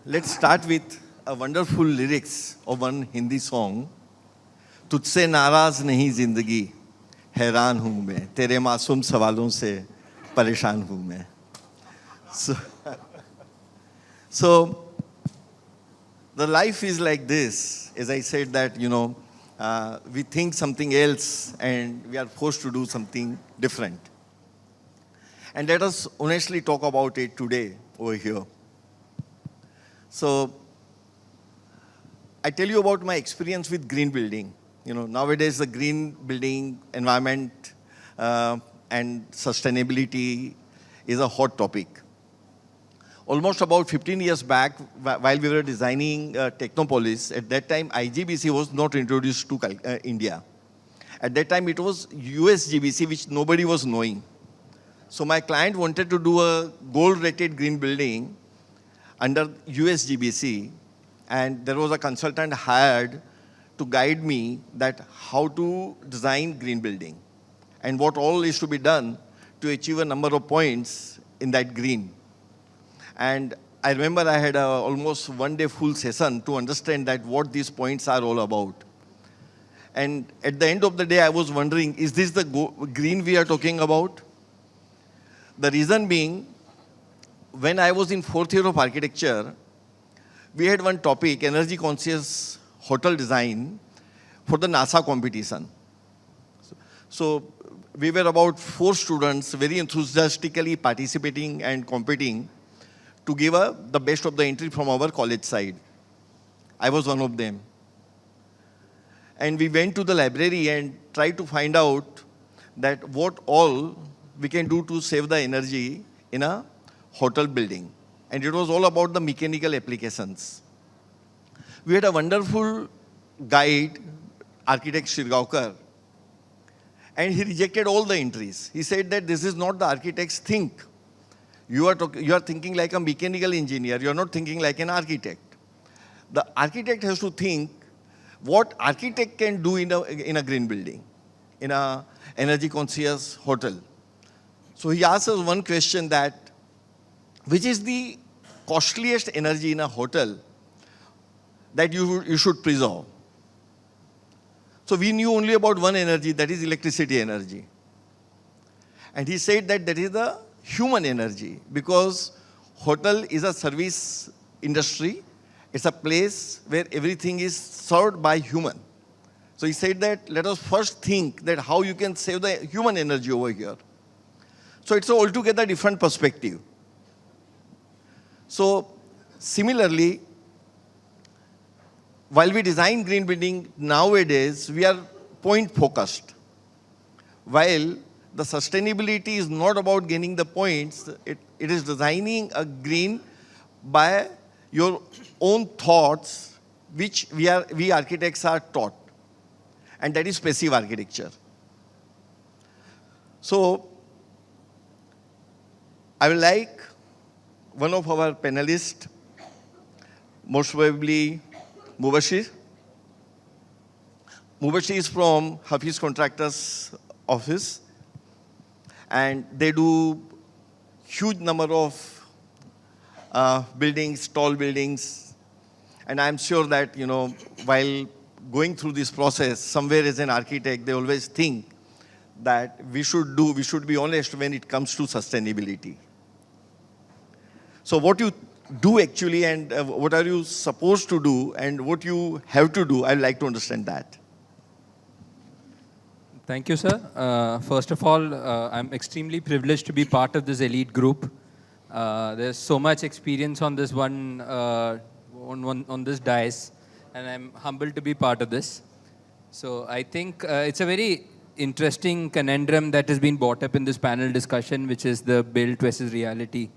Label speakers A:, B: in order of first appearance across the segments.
A: Let's start with a wonderful lyrics of one Hindi song. तुझसे नाराज नहीं जिंदगी हैरान हूँ मैं तेरे मासूम सवालों से परेशान हूँ मैं. So, so the life is like this. As I said that, we think something else and we are forced to do something different. And let us honestly talk about it today over here. So I tell you about my experience with green building. Nowadays the green building environment and sustainability is a hot topic. Almost about 15 years back, while we were designing Technopolis, at that time IGBC was not introduced to India. At that time it was USGBC, which nobody was knowing. So my client wanted to do a gold-rated green building under USGBC, and there was a consultant hired to guide me that how to design green building and what all is to be done to achieve a number of points in that green. And I remember I had almost one day full session to understand that what these points are all about. And at the end of the day, I was wondering, is this the green we are talking about? The reason being, when I was in fourth year of architecture, we had one topic, energy conscious hotel design for the NASA competition. So we were about 4 students very enthusiastically participating and competing to give the best of the entry from our college side. I was one of them. And we went to the library and tried to find out that what all we can do to save the energy in a hotel building. And it was all about the mechanical applications. We had a wonderful guide, architect Shirgaonkar, and he rejected all the entries. He said that this is not the architect's think. You are thinking like a mechanical engineer. You are not thinking like an architect. The architect has to think what architect can do in a green building, in a energy conscious hotel. So he asked us one question that, which is the costliest energy in a hotel that you should preserve? So we knew only about one energy, that is electricity energy. And he said that is the human energy, because hotel is a service industry. It's a place where everything is served by human. So he said that let us first think that how you can save the human energy over here. So it's an altogether different perspective. So similarly, while we design green building nowadays, we are point focused. While the sustainability is not about gaining the points, it is designing a green by your own thoughts, which we architects are taught. And that is passive architecture. So I would like one of our panelists, most probably Mubashir. Mubashir is from Hafiz Contractors Office, and they do huge number of buildings, tall buildings. And I'm sure that, while going through this process, somewhere as an architect, they always think that we should be honest when it comes to sustainability. So what you do actually, and what are you supposed to do, and what you have to do, I'd like to understand that.
B: Thank you, sir. First of all, I'm extremely privileged to be part of this elite group. There's so much experience on this on this dais, and I'm humbled to be part of this. So I think it's a very interesting conundrum that has been brought up in this panel discussion, which is the built versus reality.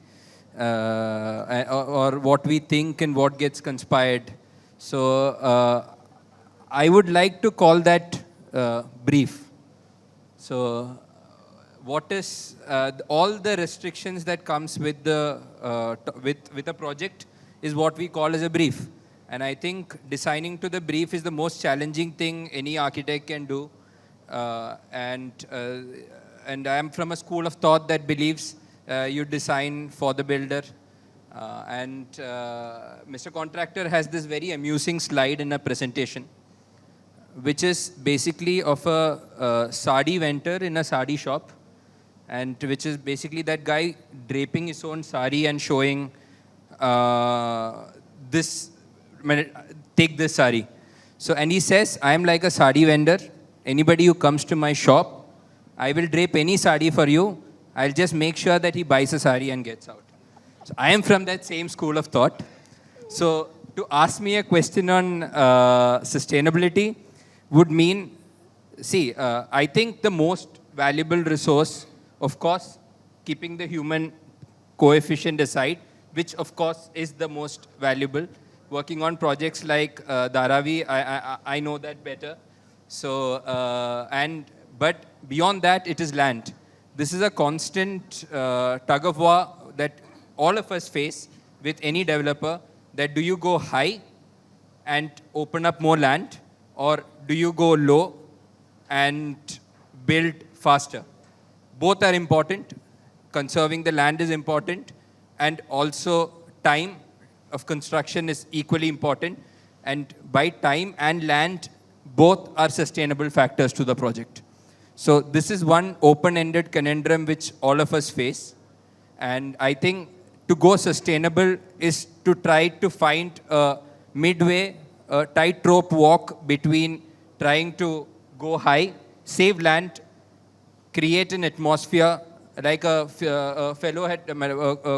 B: Or what we think and what gets conspired. So I would like to call that brief. So what is all the restrictions that comes with the with a project is what we call as a brief. And I think designing to the brief is the most challenging thing any architect can do. And I am from a school of thought that believes you design for the builder. Mr. Contractor has this very amusing slide in a presentation, which is basically of a sari vendor in a sari shop, and which is basically that guy draping his own sari and showing this, take this sari. So, and he says, I am like a sari vendor. Anybody who comes to my shop, I will drape any sari for you. I'll just make sure that he buys a sari and gets out. So I am from that same school of thought. So to ask me a question on sustainability would mean, see, I think the most valuable resource, of course, keeping the human coefficient aside, which of course is the most valuable. Working on projects like Dharavi, I know that better. So, but beyond that, it is land. This is a constant tug of war that all of us face with any developer, that do you go high and open up more land, or do you go low and build faster? Both are important. Conserving the land is important, and also time of construction is equally important. And by time and land, both are sustainable factors to the project. So this is one open-ended conundrum which all of us face. And I think to go sustainable is to try to find a midway, a tightrope walk between trying to go high, save land, create an atmosphere, like a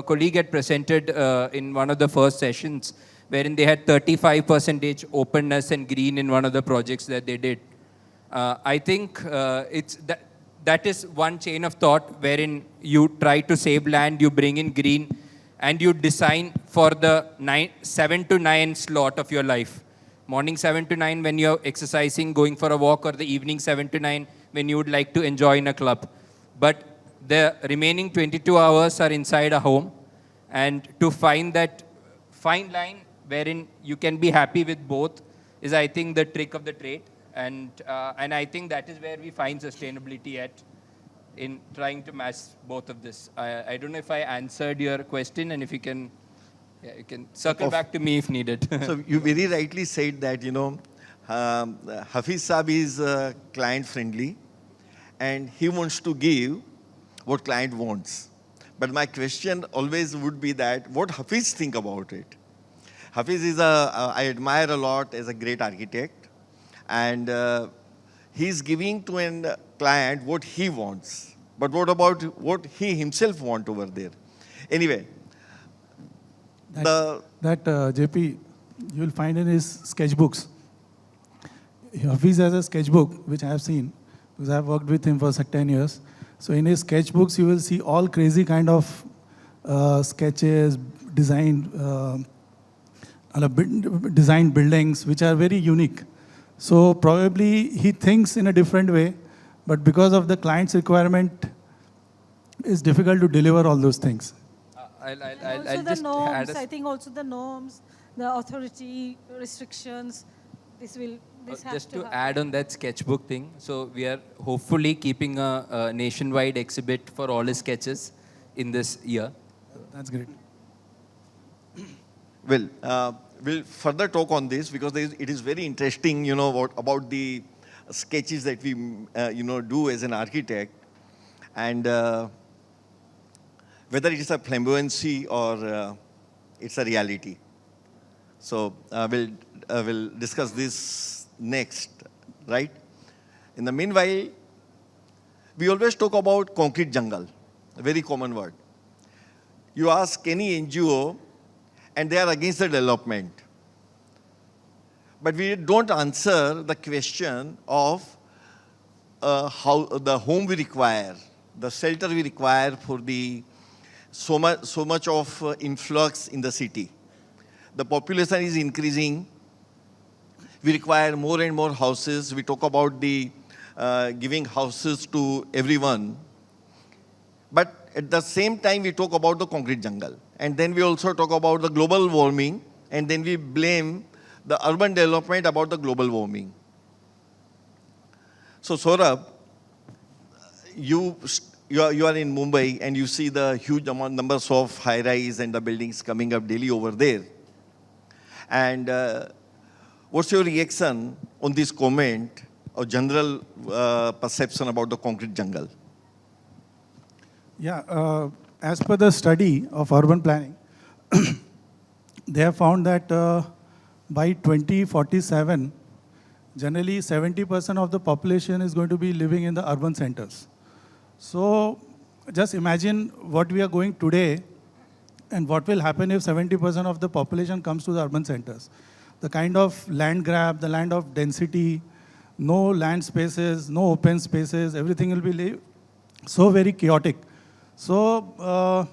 B: colleague had presented in one of the first sessions, wherein they had 35% openness and green in one of the projects that they did. I think that is one chain of thought wherein you try to save land, you bring in green, and you design for the 7 to 9 slot of your life. Morning 7 to 9 when you're exercising, going for a walk, or the evening 7 to 9 when you would like to enjoy in a club. But the remaining 22 hours are inside a home. And to find that fine line wherein you can be happy with both is, I think, the trick of the trade. And I think that is where we find sustainability at, in trying to match both of this. I don't know if I answered your question, and if you can, you can circle back to me if needed.
A: So you very rightly said that, Hafiz Saab is client friendly, and he wants to give what client wants. But my question always would be that, what Hafiz think about it? Hafiz is I admire a lot as a great architect, and he's giving to a client what he wants. But what about what he himself wants over there? Anyway,
C: JP, you will find in his sketchbooks. Hafiz has a sketchbook, which I have seen, because I have worked with him for 10 years. So in his sketchbooks, you will see all crazy kind of sketches, designed buildings, which are very unique. So probably he thinks in a different way, but because of the client's requirement, it's difficult to deliver all those things.
B: I'll
D: the
B: just
D: norms,
B: add
D: I think also the norms, the authority restrictions, this has
B: just
D: to
B: to
D: happen.
B: add on that sketchbook thing, so we are hopefully keeping a nationwide exhibit for all his sketches in this year.
C: That's great.
A: well, we'll further talk on this, because it is very interesting, about the sketches that we, do as an architect, and whether it is a flamboyancy or it's a reality. So we'll discuss this next, right? In the meanwhile, we always talk about concrete jungle, a very common word. You ask any NGO, and they are against the development. But we don't answer the question of how the home we require, the shelter we require for the so much of influx in the city. The population is increasing. We require more and more houses. We talk about the giving houses to everyone. But at the same time, we talk about the concrete jungle. And then we also talk about the global warming, and then we blame the urban development about the global warming. So Saurabh, you you are in Mumbai and you see the huge numbers of high-rise and the buildings coming up daily over there. And what's your reaction on this comment or general perception about the concrete jungle?
C: Yeah, as per the study of urban planning, they have found that by 2047, generally 70% of the population is going to be living in the urban centers. So just imagine what we are going today and what will happen if 70% of the population comes to the urban centers. The kind of land grab, the land of density, no land spaces, no open spaces, everything will be so very chaotic. So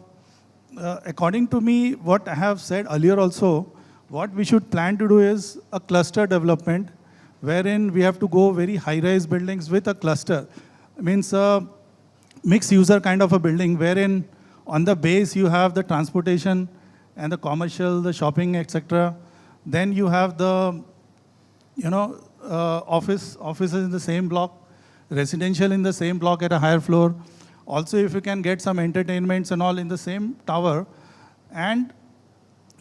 C: according to me, what I have said earlier also, what we should plan to do is a cluster development wherein we have to go very high-rise buildings with a cluster. Means mixed user kind of a building wherein on the base you have the transportation and the commercial, the shopping, etc. Then you have the, offices in the same block, residential in the same block at a higher floor. Also, if you can get some entertainments and all in the same tower, and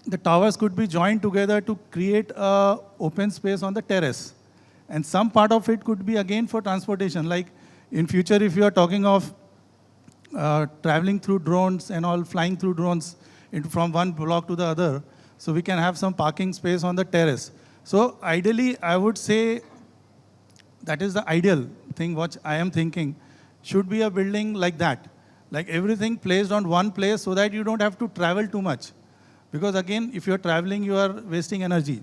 C: the towers could be joined together to create a open space on the terrace. And some part of it could be again for transportation. Like in future, if you are talking of traveling through drones and all, flying through drones from one block to the other, so we can have some parking space on the terrace. So ideally, I would say that is the ideal thing what I am thinking. Should be a building like that. Like everything placed on one place so that you don't have to travel too much. Because again, if you're traveling, you are wasting energy.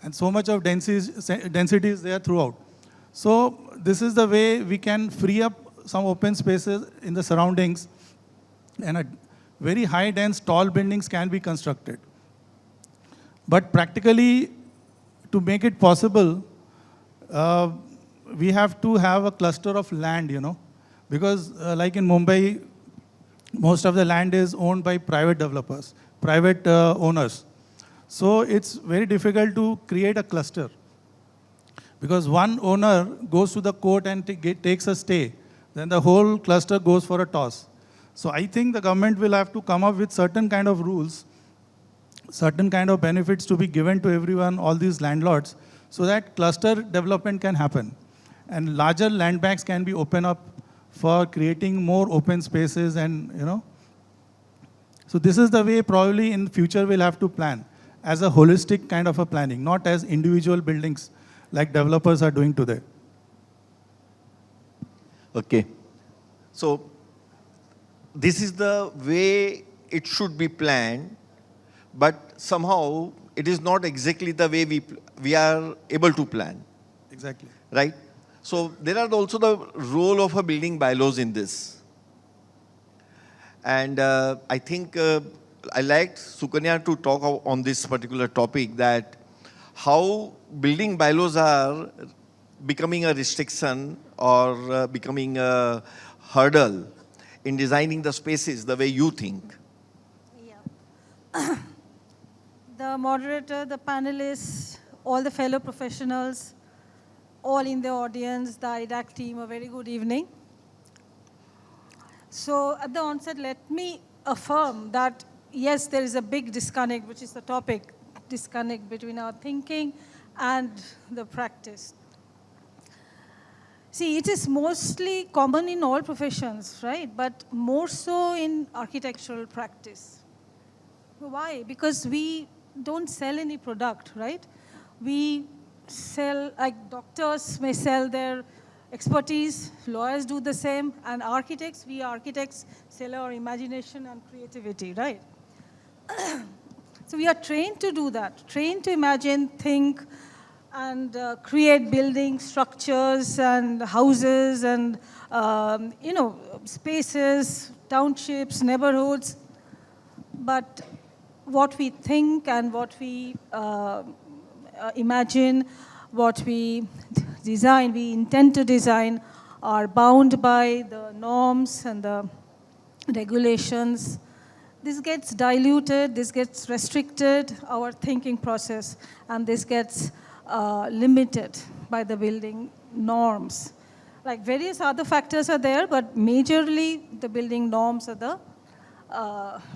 C: And so much of density is there throughout. So this is the way we can free up some open spaces in the surroundings, and a very high dense tall buildings can be constructed. But practically, to make it possible, we have to have a cluster of land, because like in Mumbai, most of the land is owned by private developers, private owners. So it's very difficult to create a cluster, because one owner goes to the court and takes a stay, then the whole cluster goes for a toss. So I think the government will have to come up with certain kind of rules, certain kind of benefits to be given to everyone, all these landlords, so that cluster development can happen. And larger land banks can be opened up for creating more open spaces and, So this is the way probably in the future we'll have to plan, as a holistic kind of a planning, not as individual buildings like developers are doing today.
A: Okay. So this is the way it should be planned, but somehow it is not exactly the way we are able to plan.
C: Exactly.
A: Right? So there are also the role of a building bylaws in this. And I think I liked Sukanya to talk on this particular topic, that how building bylaws are becoming a restriction or becoming a hurdle in designing the spaces the way you think.
D: Yeah. The moderator, the panelists, all the fellow professionals, all in the audience, the IDAC team, a very good evening. So at the onset, let me affirm that, yes, there is a big disconnect, which is the topic, disconnect between our thinking and the practice. See, it is mostly common in all professions, right? But more so in architectural practice. Why? Because we don't sell any product, right? We sell, like doctors may sell their expertise, lawyers do the same, and architects, we architects sell our imagination and creativity, right? So we are trained to do that, trained to imagine, think, and create buildings, structures, and houses, and spaces, townships, neighborhoods. But what we think and what we imagine, what we design, we intend to design, are bound by the norms and the regulations. This gets diluted, this gets restricted, our thinking process, and this gets limited by the building norms. Like various other factors are there, but majorly the building norms are the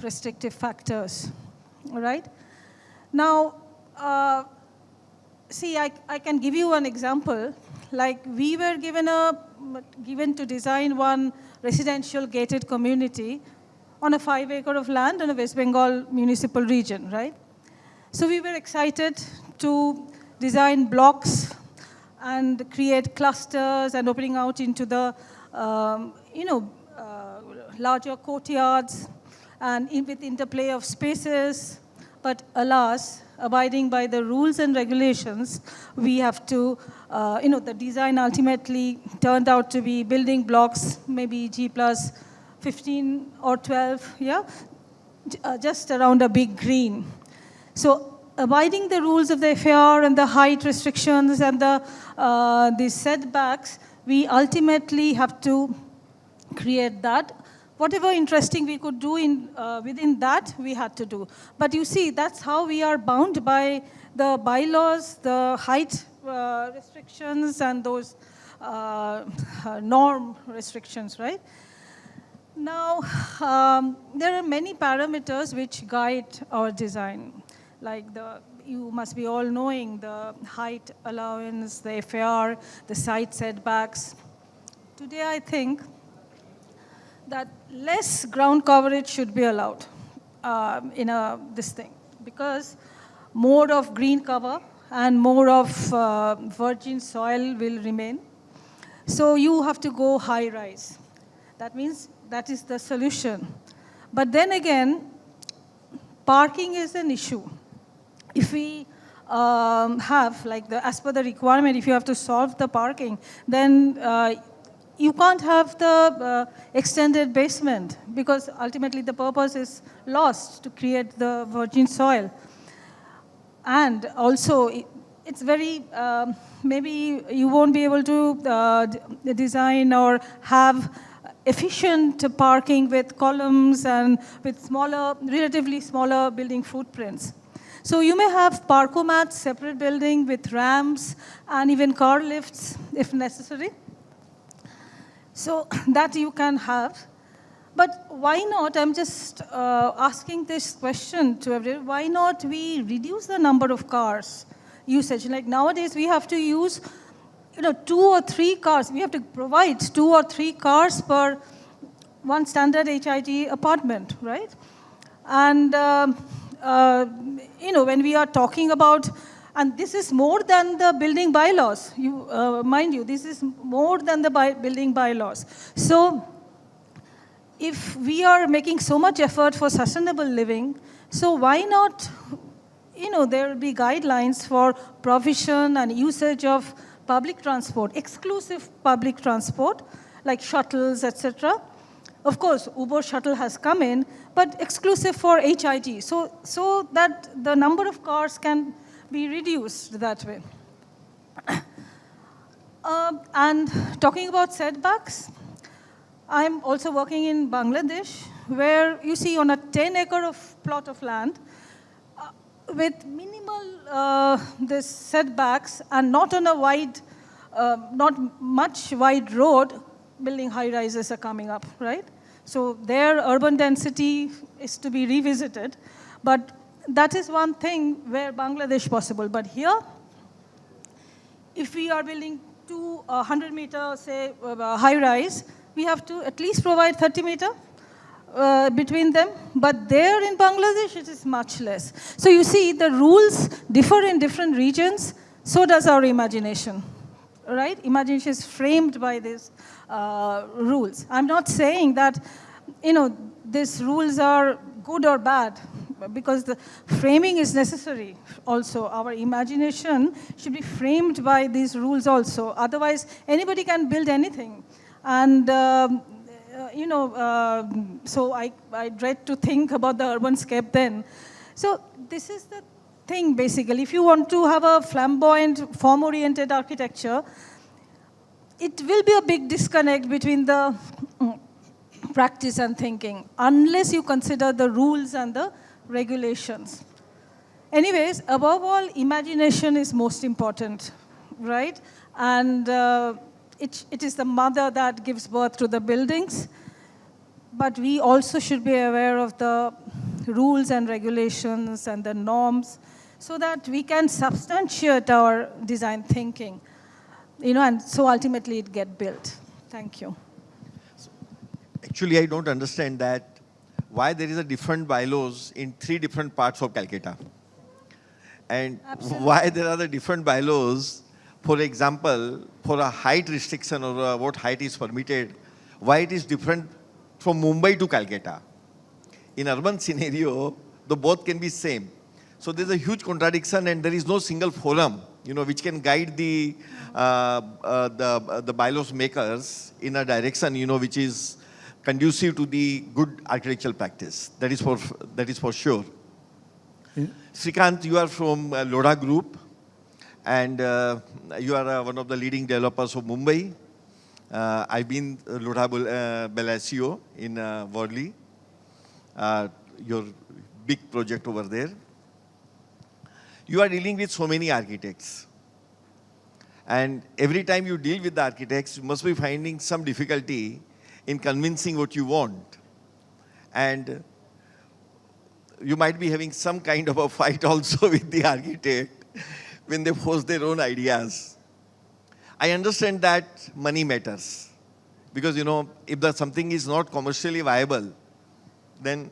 D: restrictive factors, all right? Now, see, I can give you one example. Like we were given to design one residential gated community on a 5 acre of land in a West Bengal municipal region, right? So we were excited to design blocks and create clusters and opening out into the, larger courtyards and with interplay of spaces. But alas, abiding by the rules and regulations, we have to, the design ultimately turned out to be building blocks, maybe G plus 15 or 12, yeah, just around a big green. So abiding the rules of the FAR and the height restrictions and the setbacks, we ultimately have to create that. Whatever interesting we could do within that, we had to do. But you see, that's how we are bound by the bylaws, the height restrictions, and those norm restrictions, right? Now, there are many parameters which guide our design, like you must be all knowing the height allowance, the FAR, the site setbacks. Today, I think that less ground coverage should be allowed in this thing, because more of green cover and more of virgin soil will remain. So you have to go high rise. That means that is the solution. But then again, parking is an issue. If we have, like as per the requirement, if you have to solve the parking, then you can't have the extended basement, because ultimately the purpose is lost to create the virgin soil. And also, it's very, maybe you won't be able to design or have efficient parking with columns and with relatively smaller building footprints. So you may have parkomats, separate building with ramps and even car lifts if necessary. So that you can have. But why not, I'm just asking this question to everyone, why not we reduce the number of cars usage? Like nowadays we have to use 2 or 3 cars. We have to provide 2 or 3 cars per one standard HIG apartment, right? And when we are talking about, and this is more than the building bylaws. Mind you, this is more than the building bylaws. So if we are making so much effort for sustainable living, so why not, there will be guidelines for provision and usage of public transport, exclusive public transport, like shuttles, etc. Of course, Uber shuttle has come in, but exclusive for HIG, so that the number of cars can be reduced that way. And talking about setbacks, I'm also working in Bangladesh, where you see on a 10-acre plot of land, with minimal this setbacks and not on a not much wide road, building high rises are coming up, right? So their urban density is to be revisited, but that is one thing where Bangladesh possible. But here, if we are building 200-meter, say, high rise, we have to at least provide 30-meter between them. But there in Bangladesh, it is much less. So you see, the rules differ in different regions. So does our imagination, right? Imagination is framed by these rules. I'm not saying that, these rules are good or bad, because the framing is necessary also. Our imagination should be framed by these rules also. Otherwise, anybody can build anything. And, so I dread to think about the urban scape then. So this is the thing, basically. If you want to have a flamboyant, form-oriented architecture, it will be a big disconnect between the practice and thinking, unless you consider the rules and the regulations. Anyways, above all, imagination is most important, right? And it is the mother that gives birth to the buildings. But we also should be aware of the rules and regulations and the norms so that we can substantiate our design thinking, and so ultimately it get built. Thank you.
A: Actually, I don't understand that why there is a different bylaws in 3 different parts of Calcutta. And
D: Absolutely.
A: why there are the different bylaws, for example, for a height restriction or what height is permitted, why it is different from Mumbai to Calcutta. In urban scenario, the both can be same. So there's a huge contradiction and there is no single forum, which can guide the bylaws makers in a direction, which is conducive to the good architectural practice. That is for sure.
C: Yeah.
A: Srikant, you are from Lodha Group, and you are one of the leading developers of Mumbai. I've been Lodha Bellagio in Worli, your big project over there. You are dealing with so many architects. And every time you deal with the architects, you must be finding some difficulty in convincing what you want. And you might be having some kind of a fight also with the architect when they force their own ideas. I understand that money matters. Because, if something is not commercially viable, then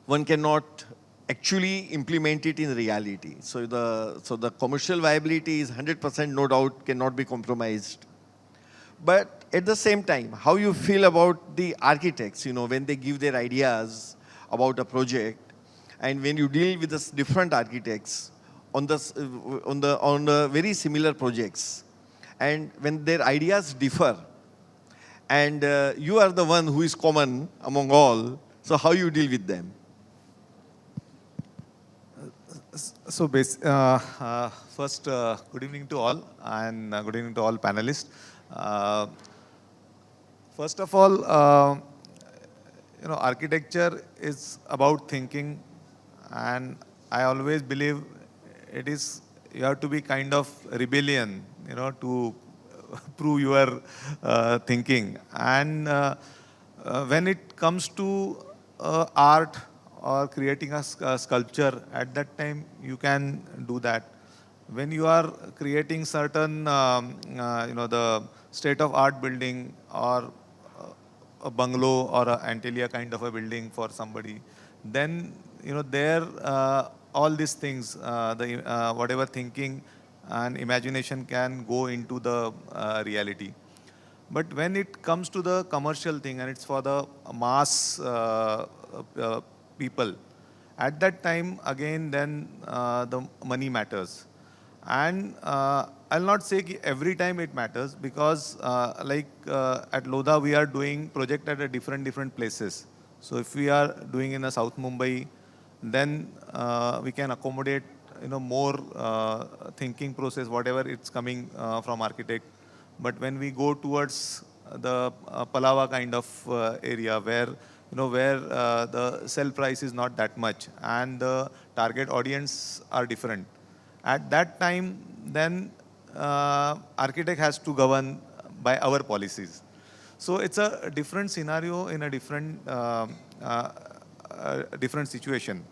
A: one cannot actually implement it in reality. So the commercial viability is 100%, no doubt, cannot be compromised. But at the same time, how you feel about the architects, when they give their ideas about a project, and when you deal with the different architects on the very similar projects, and when their ideas differ, and you are the one who is common among all, so how you deal with them?
E: So, first, good evening to all, and good evening to all panelists. First of all, architecture is about thinking, and I always believe you have to be kind of rebellion, to prove your thinking. And when it comes to art or creating a sculpture, at that time you can do that. When you are creating certain, the state-of-art building or a bungalow or an Antilia kind of a building for somebody, then, there, all these things, whatever thinking and imagination can go into the reality. But when it comes to the commercial thing and it's for the mass people, at that time, again, then the money matters. And I'll not say every time it matters, because at Lodha, we are doing project at a different places. So if we are doing in a South Mumbai, then we can accommodate more thinking process, whatever it's coming from architect. But when we go towards the Palava kind of area, where the sell price is not that much and the target audience are different, at that time, then architect has to govern by our policies. So it's a different scenario in a different situation.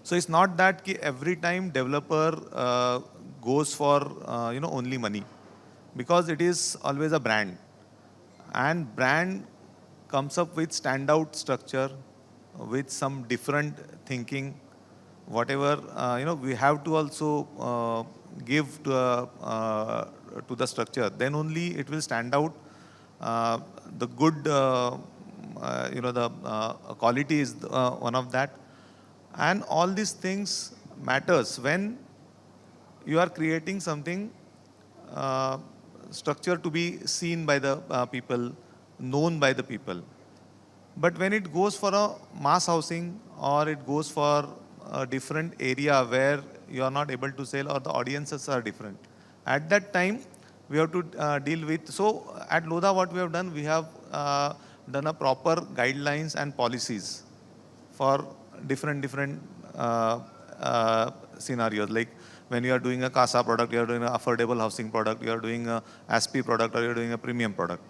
E: So it's not that every time developer goes for only money, because it is always a brand, and brand comes up with standout structure, with some different thinking, whatever we have to also give to the structure. Then only it will stand out. The good, the quality is one of that. And all these things matters when you are creating something, structure to be seen by the people, known by the people. But when it goes for a mass housing, or it goes for a different area where you are not able to sell, or the audiences are different, at that time we have to deal with. So at Lodha, what we have done, we have done a proper guidelines and policies for different scenarios. Like when you are doing a CASA product, you are doing an affordable housing product, you are doing a ASP product, or you are doing a premium product.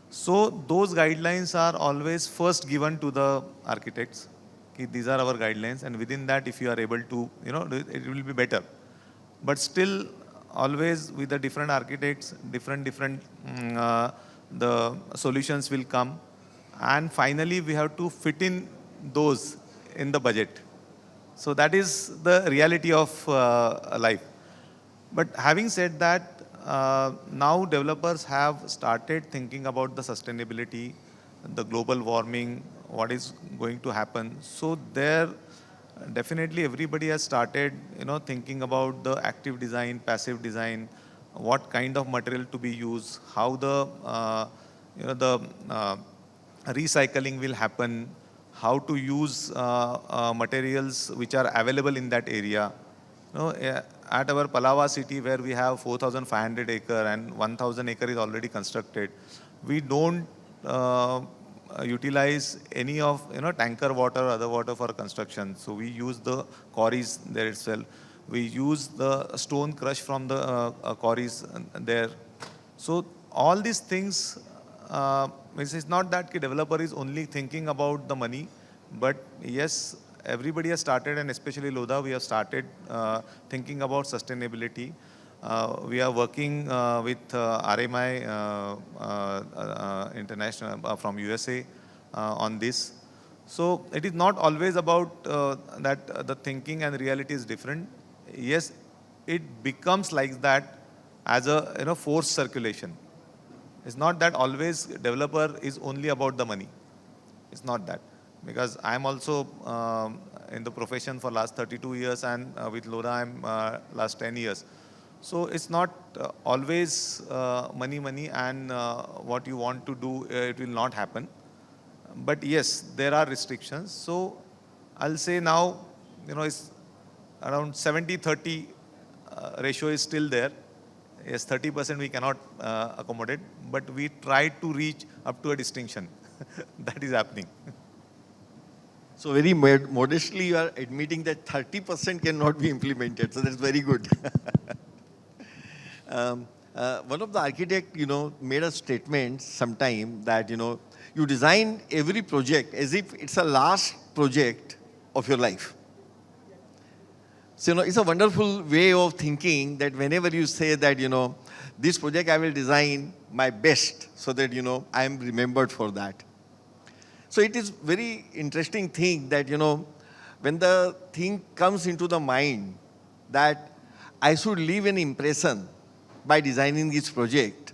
E: So those guidelines are always first given to the architects. Okay, these are our guidelines, and within that, if you are able to, it will be better. But still, always with the different architects, different the solutions will come, and finally we have to fit in those in the budget. So that is the reality of life. But having said that, now developers have started thinking about the sustainability, the global warming, what is going to happen. So there, definitely everybody has started, thinking about the active design, passive design, what kind of material to be used, how the, recycling will happen, how to use materials which are available in that area. At our Palava city, where we have 4,500 acre and 1,000 acre is already constructed, we don't utilize any of tanker water or other water for construction. So we use the quarries there itself. We use the stone crush from the quarries there. So all these things, it's not that the developer is only thinking about the money, but yes, everybody has started, and especially Lodha, we have started thinking about sustainability. We are working with RMI International from USA on this. So it is not always about that the thinking and reality is different. Yes, it becomes like that as a forced circulation. It's not that always developer is only about the money. It's not that. Because I'm also in the profession for last 32 years, and with Lodha I'm last 10 years. So it's not always money and what you want to do, it will not happen. But yes, there are restrictions. So I'll say now, it's around 70-30 ratio is still there. Yes, 30% we cannot accommodate, but we try to reach up to a distinction. That is happening.
A: So very modestly, you are admitting that 30% cannot be implemented. So that's very good. One of the architect, made a statement sometime that, you design every project as if it's a last project of your life. So, it's a wonderful way of thinking that whenever you say that, this project I will design my best so that, I am remembered for that. So it is very interesting thing that, when the thing comes into the mind that I should leave an impression by designing this project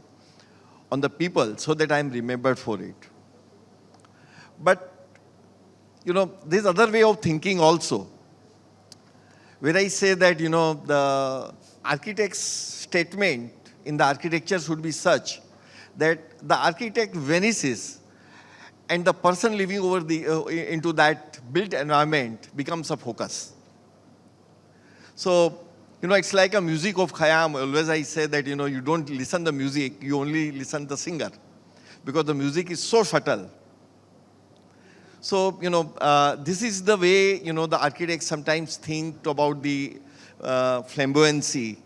A: on the people so that I am remembered for it. But, there's other way of thinking also, where I say that, the architect's statement in the architecture should be such that the architect vanishes and the person living over into that built environment becomes a focus. So, it's like a music of Khayyam. Always I say that, you don't listen the music, you only listen the singer, because the music is so subtle. So, this is the way, the architects sometimes think about the flamboyancy,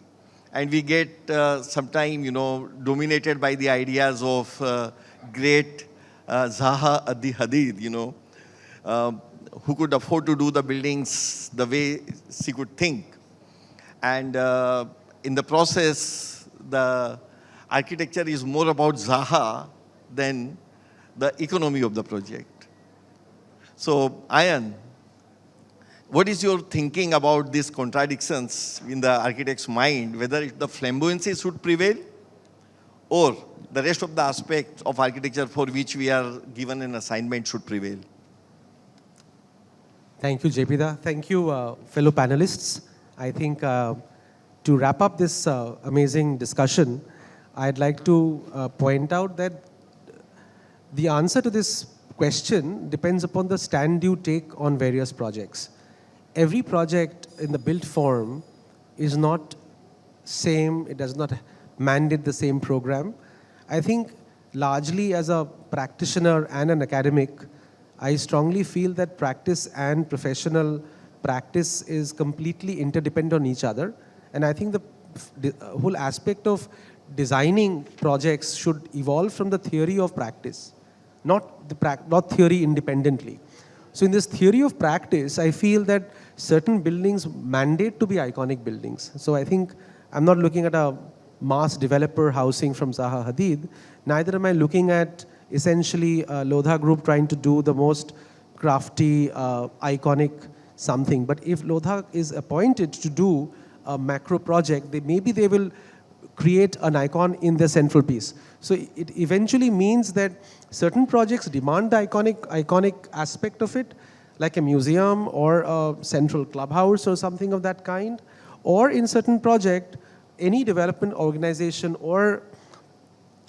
A: and we get sometimes, dominated by the ideas of great Zaha Hadid, who could afford to do the buildings the way she could think. And in the process, the architecture is more about Zaha than the economy of the project. So, Ayan, what is your thinking about these contradictions in the architect's mind, whether the flamboyancy should prevail or the rest of the aspects of architecture for which we are given an assignment should prevail?
F: Thank you, JP. Thank you, fellow panelists. I think to wrap up this amazing discussion, I'd like to point out that the answer to this question depends upon the stand you take on various projects. Every project in the built form is not same, it does not mandate the same program. I think largely as a practitioner and an academic, I strongly feel that practice and professional practice is completely interdependent on each other, And I think the whole aspect of designing projects should evolve from the theory of practice, not theory independently. So in this theory of practice, I feel that certain buildings mandate to be iconic buildings. So I think I'm not looking at a mass developer housing from Zaha Hadid, neither am I looking at essentially Lodha Group trying to do the most crafty, iconic something. But if Lodha is appointed to do a macro project, maybe they will create an icon in the central piece. So it eventually means that certain projects demand the iconic aspect of it, like a museum or a central clubhouse or something of that kind. Or in certain project, any development organization or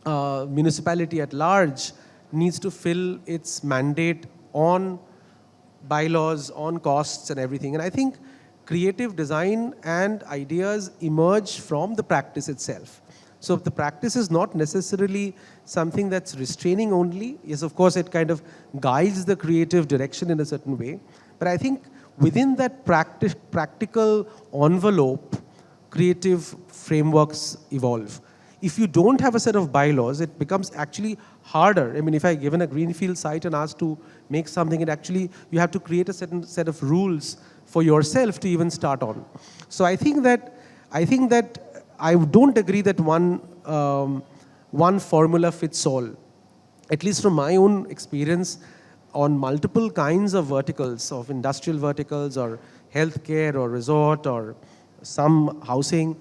F: municipality at large needs to fill its mandate on bylaws, on costs and everything. And I think creative design and ideas emerge from the practice itself. So the practice is not necessarily something that's restraining only. Yes, of course, it kind of guides the creative direction in a certain way. But I think within that practical envelope, creative frameworks evolve. If you don't have a set of bylaws, it becomes actually harder. I mean, if I given a greenfield site and asked to make something, you have to create a certain set of rules for yourself to even start on. So I think that I don't agree that one formula fits all. At least from my own experience on multiple kinds of verticals, of industrial verticals or healthcare or resort or some housing,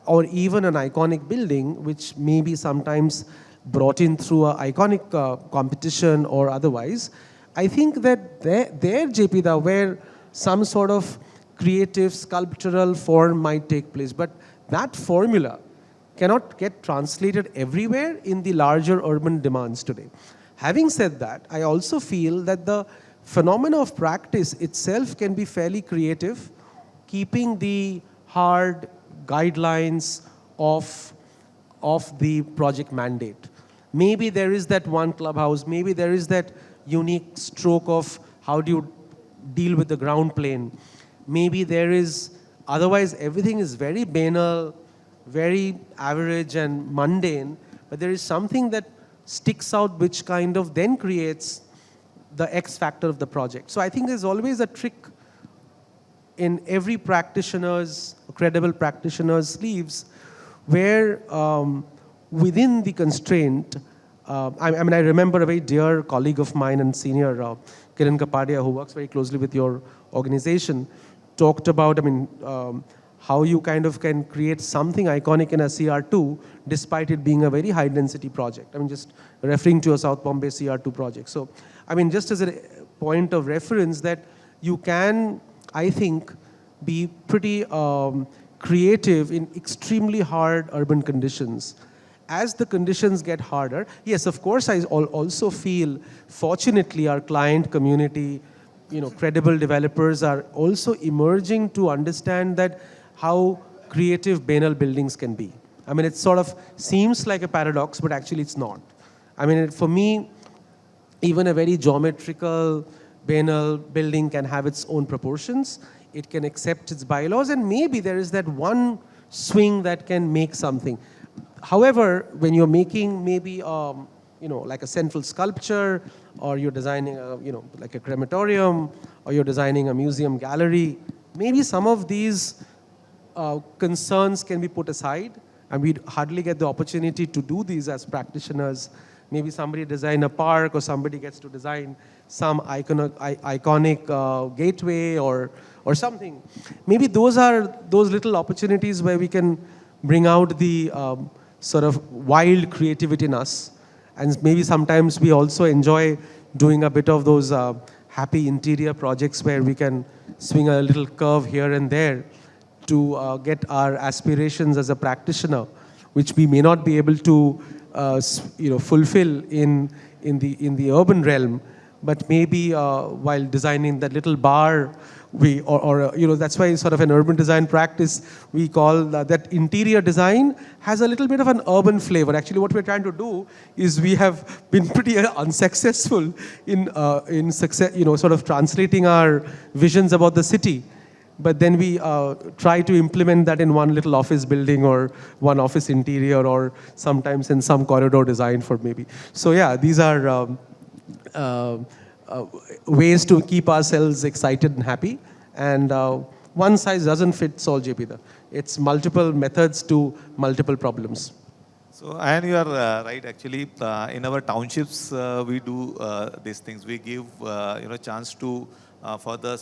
F: or even an iconic building, which may be sometimes brought in through an iconic competition or otherwise, I think that there, JP, where some sort of creative sculptural form might take place. But that formula cannot get translated everywhere in the larger urban demands today. Having said that, I also feel that the phenomena of practice itself can be fairly creative, keeping the hard guidelines of the project mandate. Maybe there is that one clubhouse, maybe there is that unique stroke of how do you deal with the ground plane. Maybe there is, otherwise everything is very banal, very average and mundane, but there is something that sticks out which kind of then creates the X factor of the project. So I think there's always a trick in every practitioner's, credible practitioner's sleeves, where within the constraint, I remember a very dear colleague of mine and senior, Kiran Kapadia, who works very closely with your organization, talked about, how you kind of can create something iconic in a CR2 despite it being a very high density project. Just referring to a South Bombay CR2 project. So, just as a point of reference that you can, I think, be pretty creative in extremely hard urban conditions. As the conditions get harder, yes, of course, I also feel, fortunately, our client community, credible developers are also emerging to understand that how creative banal buildings can be. It sort of seems like a paradox, but actually it's not. For me, even a very geometrical, banal building can have its own proportions. It can accept its bylaws, and maybe there is that one swing that can make something. However, when you're making maybe, like a central sculpture, or you're designing, like a crematorium, or you're designing a museum gallery, maybe some of these concerns can be put aside, and we'd hardly get the opportunity to do these as practitioners. Maybe somebody design a park, or somebody gets to design some iconic gateway or something. Maybe those are those little opportunities where we can bring out the sort of wild creativity in us. And maybe sometimes we also enjoy doing a bit of those happy interior projects where we can swing a little curve here and there to get our aspirations as a practitioner, which we may not be able to fulfill in the urban realm, but maybe while designing that little bar, that's why sort of an urban design practice, we call that interior design has a little bit of an urban flavor. Actually, what we're trying to do is we have been pretty unsuccessful in success, sort of translating our visions about the city. but then we try to implement that in one little office building or one office interior or sometimes in some corridor design for maybe. So yeah, these are uh, ways to keep ourselves excited and happy. And one size doesn't fit all, JP. It's multiple methods to multiple problems.
E: So, and you are right. Actually, in our townships, we do these things. We give chance to further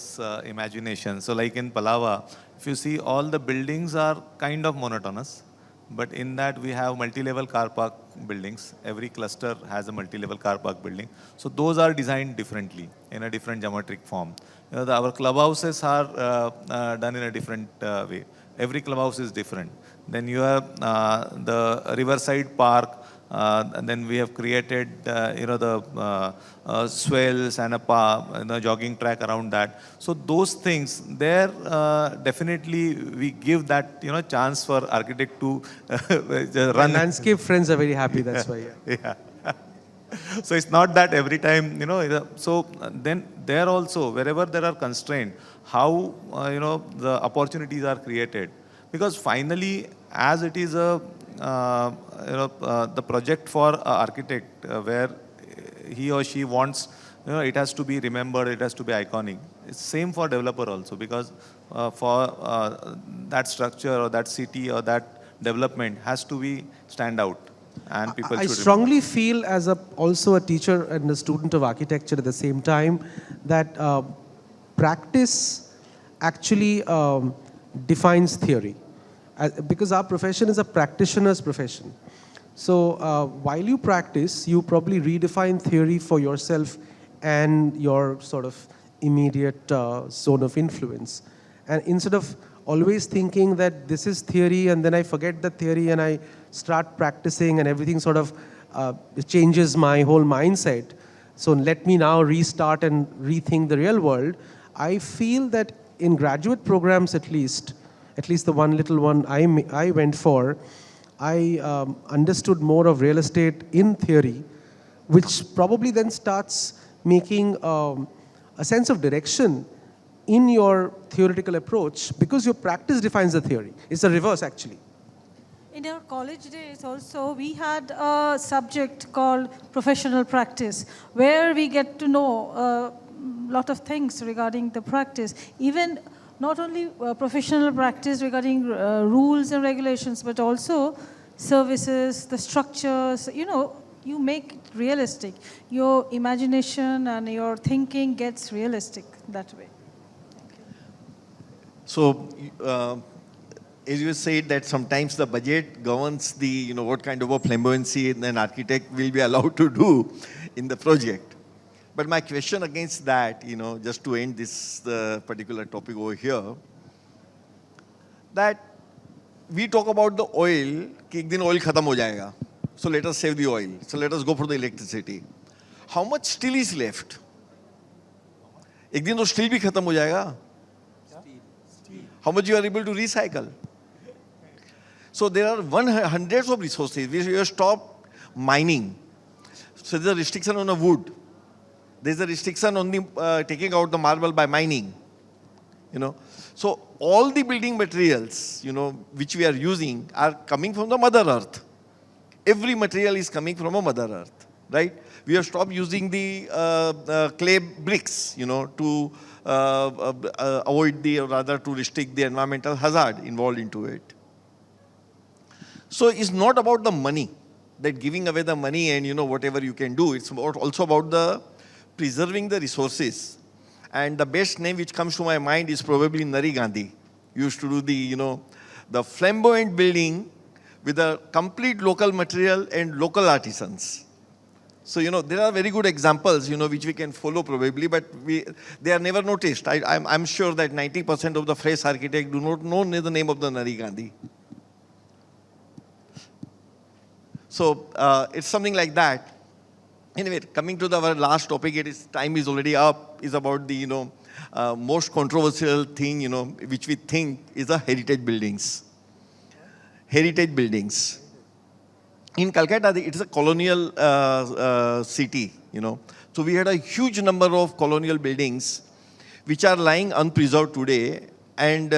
E: imagination. So, like in Palava, if you see, all the buildings are kind of monotonous, but in that we have multi-level car park buildings. Every cluster has a multi-level car park building. So those are designed differently in a different geometric form. Our clubhouses are done in a different way. Every clubhouse is different. Then you have the Riverside Park, and then we have created, the swells and a jogging track around that. So those things, there definitely we give that, chance for architect to run.
F: Landscape friends are very happy, that's why. Yeah.
E: Yeah. So it's not that every time, so then there also, wherever there are constraints, how, the opportunities are created. Because finally, as it is a, the project for an architect where he or she wants, it has to be remembered, it has to be iconic. It's same for developer also, because for that structure or that city or that development has to be stand out. And people
F: I
E: should
F: strongly feel as also a teacher and a student of architecture at the same time that practice actually defines theory. Because our profession is a practitioner's profession. So while you practice, you probably redefine theory for yourself and your sort of immediate zone of influence. And instead of always thinking that this is theory and then I forget the theory and I start practicing and everything sort of changes my whole mindset. So let me now restart and rethink the real world. I feel that in graduate programs at least the one little one I went for, I understood more of real estate in theory, which probably then starts making a sense of direction in your theoretical approach, because your practice defines the theory. It's the reverse, actually.
D: In our college days also, we had a subject called professional practice, where we get to know a lot of things regarding the practice. Even not only professional practice regarding rules and regulations, but also services, the structures, you make it realistic. Your imagination and your thinking gets realistic that way.
A: So, as you said that sometimes the budget governs the, what kind of a flamboyancy an architect will be allowed to do in the project. But my question against that, just to end this particular topic over here, that we talk about the oil, कि एक दिन oil खत्म हो जाएगा. So let us save the oil. So let us go for the electricity. How much steel is left? एक दिन तो steel भी खत्म हो जाएगा. How much you are able to recycle? So there are hundreds of resources. We should stop mining. So there's a restriction on the wood. There's a restriction on the taking out the marble by mining. So all the building materials, which we are using are coming from the Mother Earth. Every material is coming from a Mother Earth, right? We have stopped using the clay bricks, to avoid or rather to restrict the environmental hazard involved into it. So it's not about the money, that giving away the money and whatever you can do. It's also about the preserving the resources. And the best name which comes to my mind is probably Nari Gandhi. Used to do the flamboyant building with a complete local material and local artisans. So, there are very good examples, which we can follow probably, but they are never noticed. I'm sure that 90% of the fresh architects do not know the name of the Nari Gandhi. So, it's something like that. Anyway, coming to our last topic, time is already up, is about the, most controversial thing, which we think is the heritage buildings. Heritage buildings. In Calcutta, it is a colonial city, So we had a huge number of colonial buildings which are lying unpreserved today. and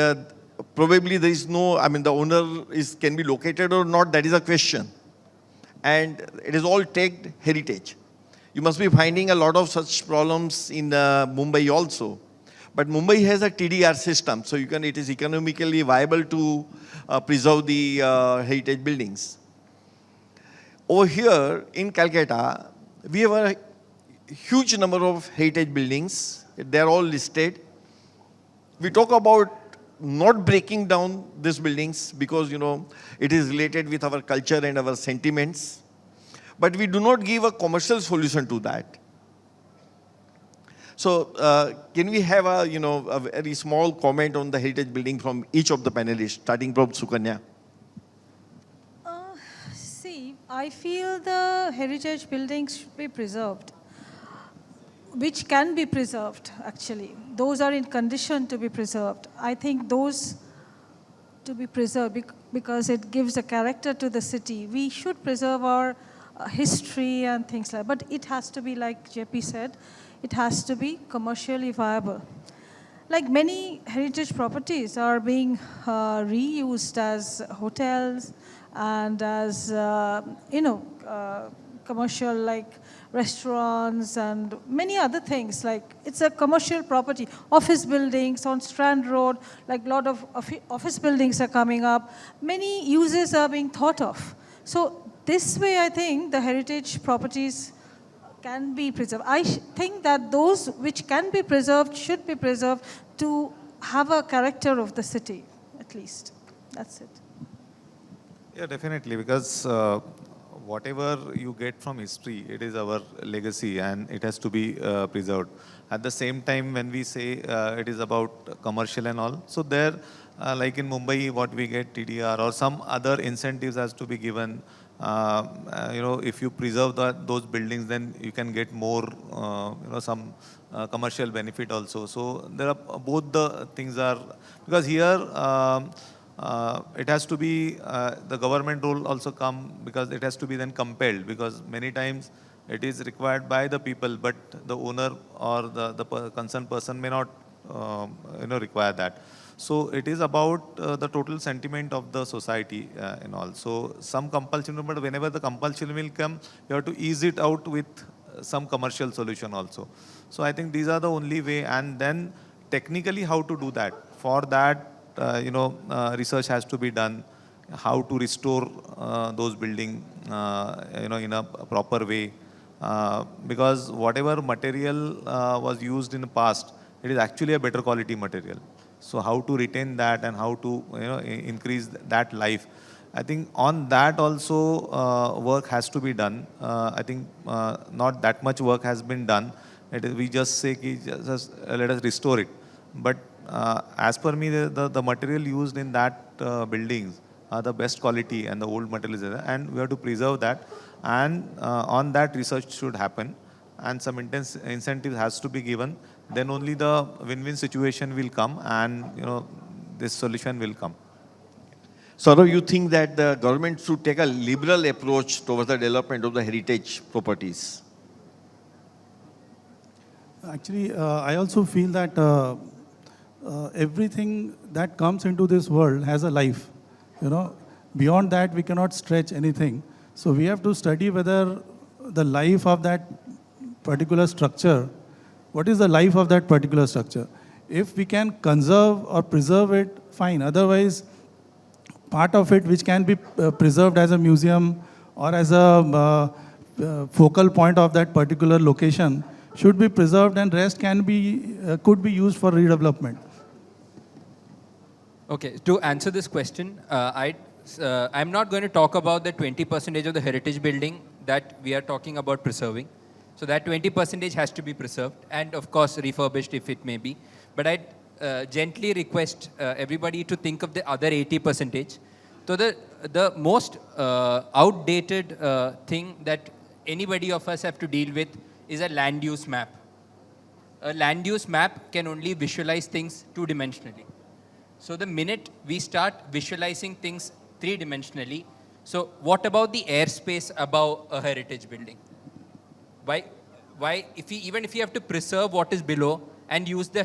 A: probably there is no, I mean, the owner can be located or not, that is a question. And it is all tagged heritage. You must be finding a lot of such problems in Mumbai also. But Mumbai has a TDR system, so it is economically viable to preserve the heritage buildings. Over here in Calcutta, we have a huge number of heritage buildings. They are all listed. We talk about not breaking down these buildings because, it is related with our culture and our sentiments. But we do not give a commercial solution to that. So can we have a very small comment on the heritage building from each of the panelists, starting from Sukanya?
D: See, I feel the heritage buildings should be preserved, which can be preserved, actually. Those are in condition to be preserved. I think those to be preserved because it gives a character to the city. We should preserve our history and things like that. But it has to be, like JP said, it has to be commercially viable. Like many heritage properties are being reused as hotels and as, commercial like restaurants and many other things. Like it's a commercial property. Office buildings on Strand Road, like a lot of office buildings are coming up. Many uses are being thought of. So this way, I think the heritage properties can be preserved. I think that those which can be preserved should be preserved to have a character of the city, at least. That's it.
E: Yeah, definitely, because whatever you get from history, it is our legacy and it has to be preserved. At the same time, when we say it is about commercial and all, so there, like in Mumbai, what we get TDR or some other incentives has to be given. If you preserve those buildings, then you can get more, some commercial benefit also. So there are both the things are, because here it has to be, the government role also come because it has to be then compelled, because many times it is required by the people, but the owner or the concerned person may not, require that. So it is about the total sentiment of the society and all. So some compulsion, but whenever the compulsion will come, you have to ease it out with some commercial solution also. So I think these are the only way. And then technically how to do that. For that, research has to be done. How to restore those buildings, in a proper way. Because whatever material was used in the past, it is actually a better quality material. So how to retain that and how to increase that life. I think on that also work has to be done. I think not that much work has been done. We just say just let us restore it. But as per me, the material used in that buildings are the best quality and the old material is there, and we have to preserve that. And on that research should happen, and some intense incentive has to be given. Then only the win-win situation will come, and this solution will come.
A: Saurav, you think that the government should take a liberal approach towards the development of the heritage properties?
C: Actually, I also feel that everything that comes into this world has a life. Beyond that, we cannot stretch anything. So we have to study whether the life of that particular structure, what is the life of that particular structure? If we can conserve or preserve it, fine. Otherwise, part of it which can be preserved as a museum or as a focal point of that particular location should be preserved, and rest could be used for redevelopment.
B: Okay, to answer this question, I'm not going to talk about the 20% of the heritage building that we are talking about preserving. So that 20% has to be preserved and of course refurbished if it may be. But I gently request everybody to think of the other 80%. So the most outdated thing that anybody of us have to deal with is a land use map. A land use map can only visualize things two-dimensionally. So the minute we start visualizing things three-dimensionally, so what about the airspace above a heritage building? Why even if you have to preserve what is below and use the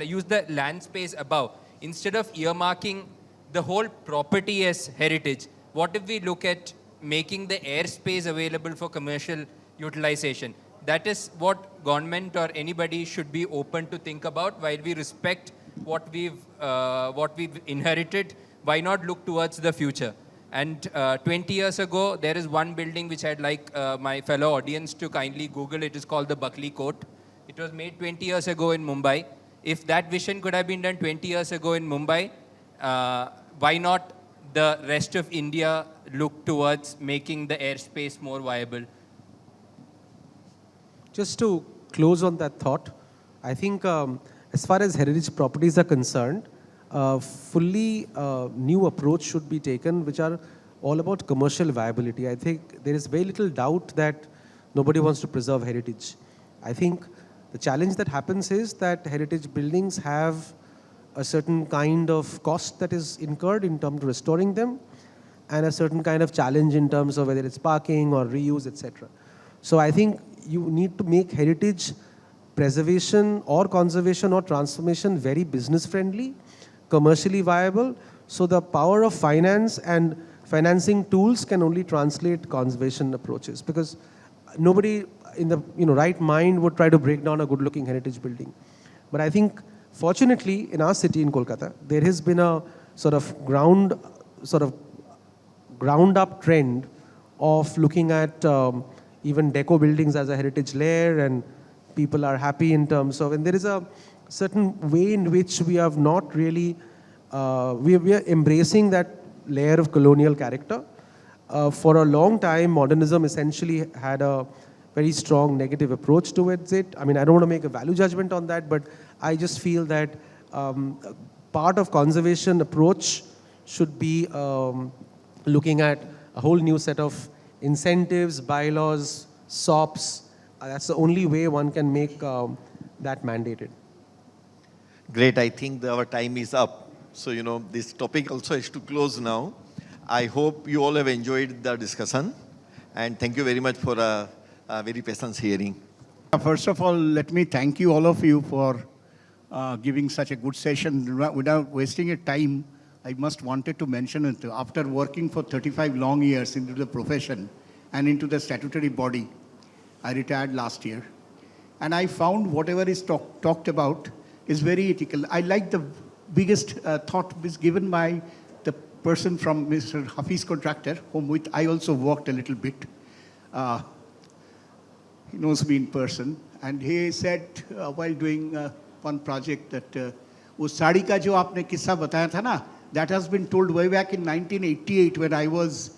B: use the land space above. Instead of earmarking the whole property as heritage, what if we look at making the airspace available for commercial utilization? That is what government or anybody should be open to think about. While we respect what we've inherited, why not look towards the future? And 20 years ago, there is one building which I'd like my fellow audience to kindly Google. It is called the Buckley Court. It was made 20 years ago in Mumbai. If that vision could have been done 20 years ago in Mumbai, why not the rest of India look towards making the airspace more viable?
F: Just to close on that thought, I think as far as heritage properties are concerned, fully new approach should be taken, which are all about commercial viability. I think there is very little doubt that nobody wants to preserve heritage. I think the challenge that happens is that heritage buildings have a certain kind of cost that is incurred in terms of restoring them, and a certain kind of challenge in terms of whether it's parking or reuse, etc. So I think you need to make heritage preservation or conservation or transformation very business friendly, commercially viable. So the power of finance and financing tools can only translate conservation approaches, because nobody in the right mind would try to break down a good looking heritage building. But I think fortunately in our city in Kolkata, there has been a sort of ground up trend of looking at even deco buildings as a heritage layer, and people are happy in terms of, and there is a certain way in which we have not really, we are embracing that layer of colonial character. For a long time, modernism essentially had a very strong negative approach towards it. I mean, I don't want to make a value judgment on that, but I just feel that part of conservation approach should be looking at a whole new set of incentives, bylaws, SOPs. That's the only way one can make that mandated.
A: Great. I think our time is up. So, this topic also is to close now. I hope you all have enjoyed the discussion. And thank you very much for a very patient hearing.
G: First of all, let me thank you, all of you, for giving such a good session. Without wasting your time, I must wanted to mention it. After working for 35 long years into the profession and into the statutory body, I retired last year. And I found whatever is talked about is very ethical. I like the biggest thought was given by the person from Mr. Hafiz Contractor, whom with I also worked a little bit. He knows me in person. And he said, while doing one project, that वो साड़ी का जो आपने किस्सा बताया था ना, that has been told way back in 1988 when I was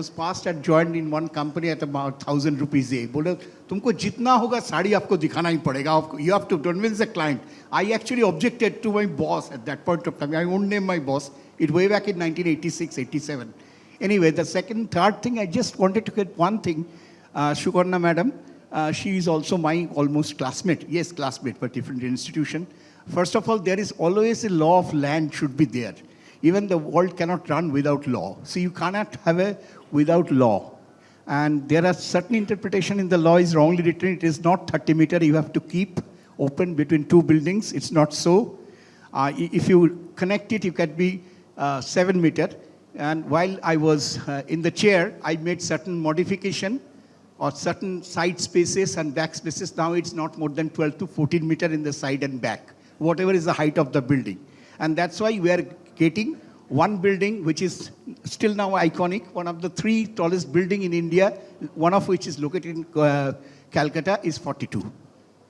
G: passed and joined in one company at about 1,000 rupees a. बोले तुमको जितना होगा साड़ी आपको दिखाना ही पड़ेगा. You have to convince the client. I actually objected to my boss at that point of time. I won't name my boss. It way back in 1986, 87. Anyway, the third thing, I just wanted to get one thing. Sukarna madam, she is also my almost classmate. Yes, classmate, but different institution. First of all, there is always a law of land should be there. Even the world cannot run without law. So you cannot have a without law. And there are certain interpretation in the law is wrongly written. It is not 30 meter. You have to keep open between two buildings. It's not so. If you connect it, you can be 7 meter. And while I was in the chair, I made certain modification or certain side spaces and back spaces. Now it's not more than 12 to 14 meter in the side and back, whatever is the height of the building. And that's why we are getting one building which is still now iconic, one of the 3 tallest building in India, one of which is located in Calcutta, is 42.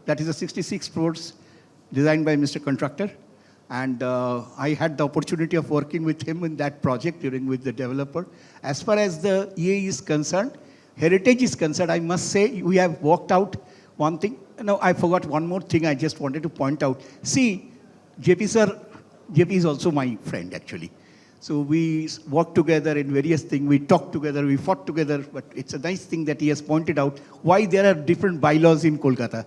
G: That is a 66 floors designed by Mr. Contractor. And I had the opportunity of working with him in that project during with the developer. As far as the EA is concerned, heritage is concerned, I must say we have worked out one thing. No, I forgot one more thing I just wanted to point out. See, JP is also my friend actually. So we work together in various things, we talk together, we fought together, but it's a nice thing that he has pointed out why there are different bylaws in Kolkata.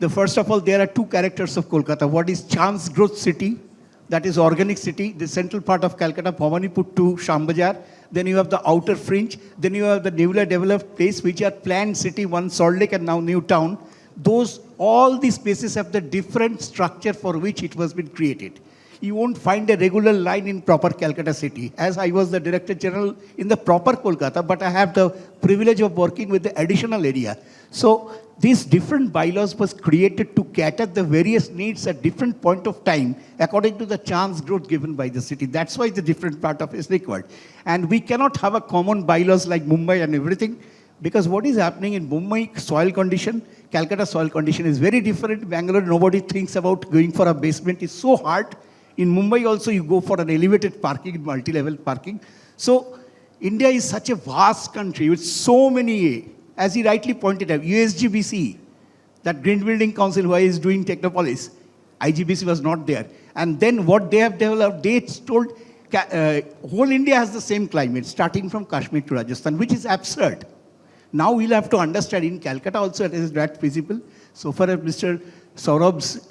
G: First of all, there are 2 characters of Kolkata. What is chance growth city, that is organic city, the central part of Calcutta, Bhawanipur to Shambhajar. Then you have the outer fringe. Then you have the newly developed place, which are planned city, one Salt Lake and now New Town. all these spaces have the different structure for which it was been created. You won't find a regular line in proper Calcutta city. As I was the Director General in the proper Kolkata, but I have the privilege of working with the additional area. So these different bylaws was created to cater the various needs at different point of time according to the chance growth given by the city. That's why the different part of it is required. And we cannot have a common bylaws like Mumbai and everything, because what is happening in Mumbai soil condition, Calcutta soil condition is very different. Bangalore, nobody thinks about going for a basement. It's so hard. In Mumbai also, you go for an elevated parking, multi-level parking. So India is such a vast country with so many, as he rightly pointed out, USGBC, that Green Building Council who is doing Technopolis, IGBC was not there. And then what they have developed, they told whole India has the same climate, starting from Kashmir to Rajasthan, which is absurd. Now we'll have to understand in Calcutta also it is that feasible. So far as Mr. Saurabh's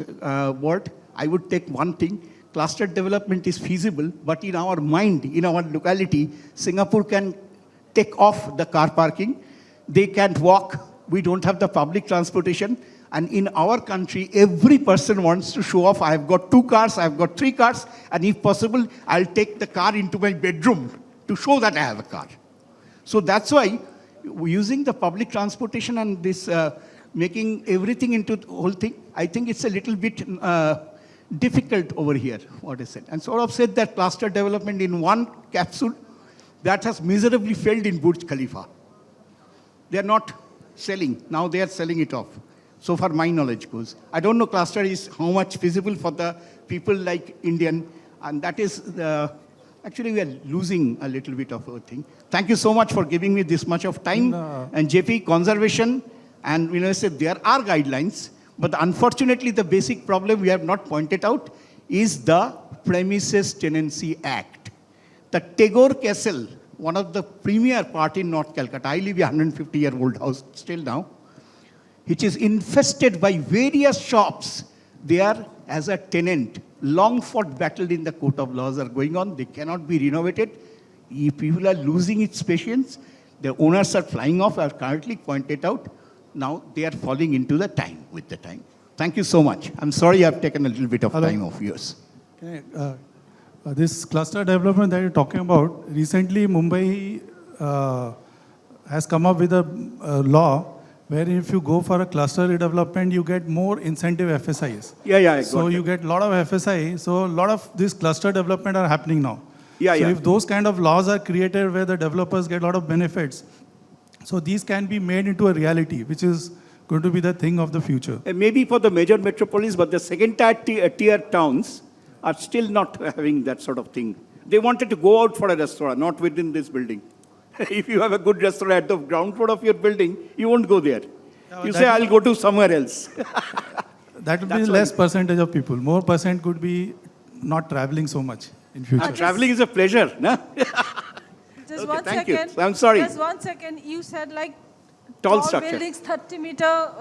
G: word, I would take one thing. Cluster development is feasible, but in our mind, in our locality, Singapore can take off the car parking. They can't walk. We don't have the public transportation. And in our country, every person wants to show off. I've got 2 cars, I've got 3 cars, and if possible, I'll take the car into my bedroom to show that I have a car. So that's why using the public transportation and this making everything into the whole thing, I think it's a little bit difficult over here, what I said. And Saurabh said that cluster development in one capsule, that has miserably failed in Burj Khalifa. They are not selling. Now they are selling it off. So far my knowledge goes. I don't know cluster is how much feasible for the people like Indian, and that is actually we are losing a little bit of a thing. Thank you so much for giving me this much of time. And JP, conservation, and I said there are guidelines, but unfortunately the basic problem we have not pointed out is the Premises Tenancy Act. The Tagore Castle, one of the premier part in North Calcutta, I live in a 150-year-old house still now, which is infested by various shops. They are as a tenant. Long fought battle in the court of laws are going on. They cannot be renovated. If people are losing its patience, the owners are flying off, as currently pointed out. Now they are falling into the time with the time. Thank you so much. I'm sorry I've taken a little bit of time of yours.
C: Okay, this cluster development that you're talking about, recently Mumbai has come up with a law where if you go for a cluster redevelopment, you get more incentive FSIs.
G: Yeah,
C: So you get a lot of FSI. So a lot of this cluster development are happening now.
G: Yeah.
C: If those kind of laws are created where the developers get a lot of benefits, so these can be made into a reality, which is going to be the thing of the future.
G: Maybe for the major metropolis, but the second tier towns are still not having that sort of thing. They wanted to go out for a restaurant, not within this building. If you have a good restaurant at the ground floor of your building, you won't go there. You say, I'll go to somewhere else.
C: That would be less percentage of people. More percent could be not traveling so much in future.
G: Traveling is a pleasure. No?
D: Just
G: Okay,
D: one
G: thank you.
D: second.
G: I'm sorry.
D: Just 1 second. You said like
G: Tall structure.
D: buildings 30-meter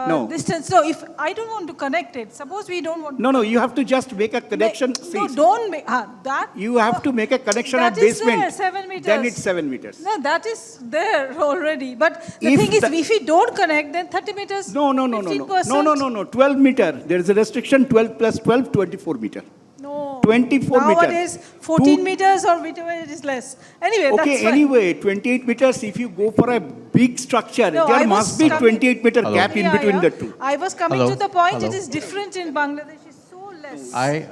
G: No.
D: distance. So if I don't want to connect it, suppose we don't want.
G: No, you have to just make a connection.
D: No, don't make that.
G: You have to make a connection
D: That
G: at
D: is
G: basement.
D: there, 7 meters.
G: Then it's 7 meters.
D: No, that is there already. But the
G: If
D: thing is,
G: the-
D: if we don't connect, then 30 meters.
G: No.
D: 15%.
G: No. 12 meter. There is a restriction. 12 plus 12, 24 meter.
D: No.
G: 24 meter.
D: Nowadays, 14
G: Two-
D: meters or whatever it is less. Anyway,
G: Okay,
D: that's fine.
G: anyway, 28 meters, if you go for a big structure,
D: No, I
G: there
D: was
G: must be
D: coming-
G: 28-meter gap in between the two.
D: I was coming
H: Hello.
D: to the point.
H: Hello.
D: It is different in Bangladesh. It's so less.
H: I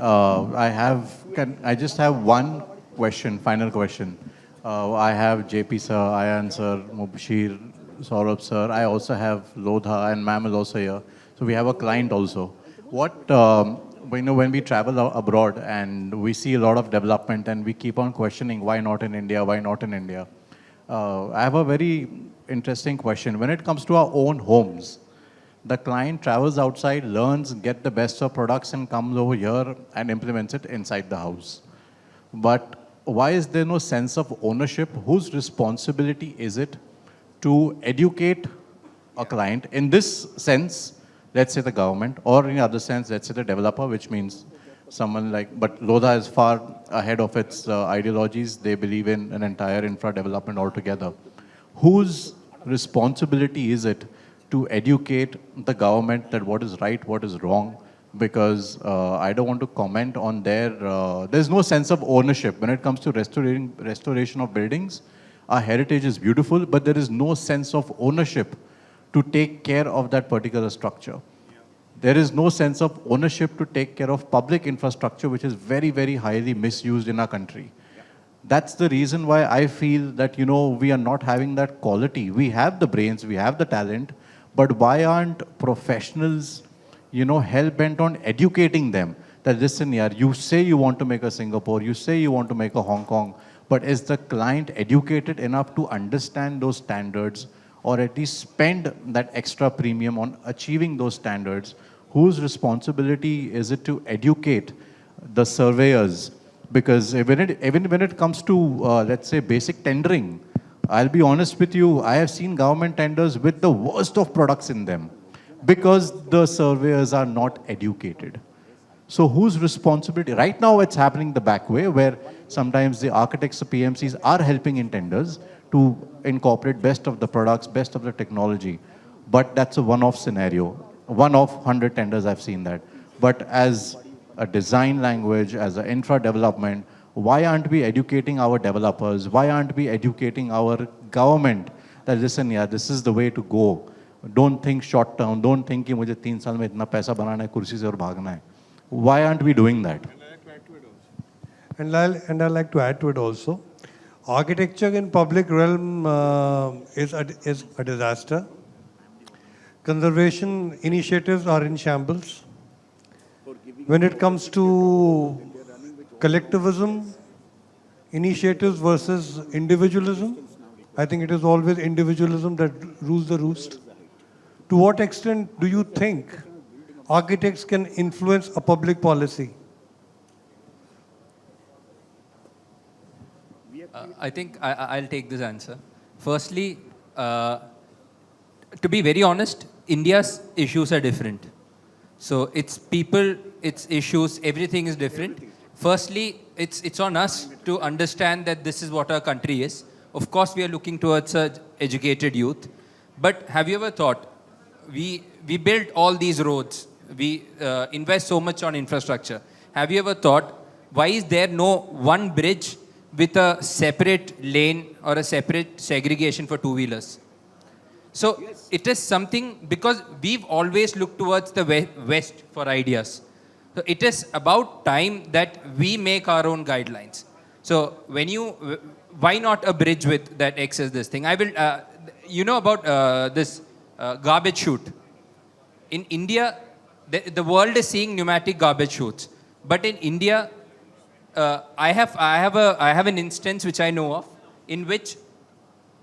H: just have one question, final question. I have JP sir, Ayan sir, Mubashir, Saurabh sir. I also have Lodha and ma'am is also here. So we have a client also. When we travel abroad and we see a lot of development and we keep on questioning why not in India, why not in India. I have a very interesting question. When it comes to our own homes, the client travels outside, learns, get the best of products and comes over here and implements it inside the house. But why is there no sense of ownership? Whose responsibility is it to educate a client? In this sense, let's say the government, or in the other sense, let's say the developer, which means someone like, but Lodha is far ahead of its ideologies. They believe in an entire infra development altogether. Whose responsibility is it to educate the government that what is right, what is wrong, because I don't want to comment on there's no sense of ownership. When it comes to restoration of buildings, our heritage is beautiful, but there is no sense of ownership to take care of that particular structure. There is no sense of ownership to take care of public infrastructure, which is very, very highly misused in our country. That's the reason why I feel that, we are not having that quality. We have the brains, we have the talent, but why aren't professionals, hell-bent on educating them? That listen, yaar, you say you want to make a Singapore, you say you want to make a Hong Kong, but is the client educated enough to understand those standards, or at least spend that extra premium on achieving those standards? Whose responsibility is it to educate the surveyors? Because even when it comes to, let's say, basic tendering, I'll be honest with you, I have seen government tenders with the worst of products in them because the surveyors are not educated. So whose responsibility? Right now it's happening the back way, where sometimes the architects, the PMCs are helping in tenders to incorporate best of the products, best of the technology. But that's a one-off scenario. One of 100 tenders I've seen that. But as a design language, as an infra development, why aren't we educating our developers? Why aren't we educating our government that listen, yeah, this is the way to go. Don't think short term. Don't think कि मुझे 3 साल में इतना पैसा बनाना है कुर्सी से और भागना है. Why aren't we doing that?
I: And I'd like to add to it also. Architecture in public realm is a disaster. Conservation initiatives are in shambles. When it comes to collectivism, initiatives versus individualism, I think it is always individualism that rules the roost. To what extent do you think architects can influence a public policy?
B: I think I'll take this answer. Firstly, to be very honest, India's issues are different. So it's people, it's issues, everything is different. Firstly, it's on us to understand that this is what our country is. Of course, we are looking towards educated youth. But have you ever thought, we build all these roads, we invest so much on infrastructure. Have you ever thought, why is there no one bridge with a separate lane or a separate segregation for two-wheelers? So it is something, because we've always looked towards the west for ideas. So it is about time that we make our own guidelines. So why not a bridge with that access this thing? I will, about this garbage chute. In India, the world is seeing pneumatic garbage chutes. But in India, I have an instance which I know of in which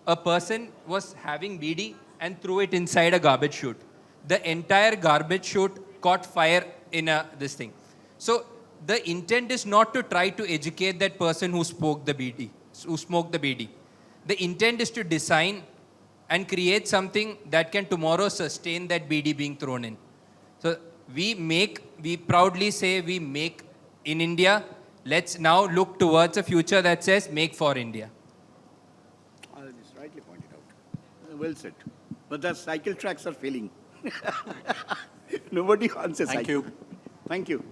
B: a person was having BD and threw it inside a garbage chute. The entire garbage chute caught fire in this thing. So the intent is not to try to educate that person who smoked the BD. The intent is to design and create something that can tomorrow sustain that BD being thrown in. So we proudly say we make in India. Let's now look towards a future that says make for India.
G: It's rightly pointed out. Well said. But the cycle tracks are failing. Nobody wants a cycle.
A: Thank you.
G: Thank you.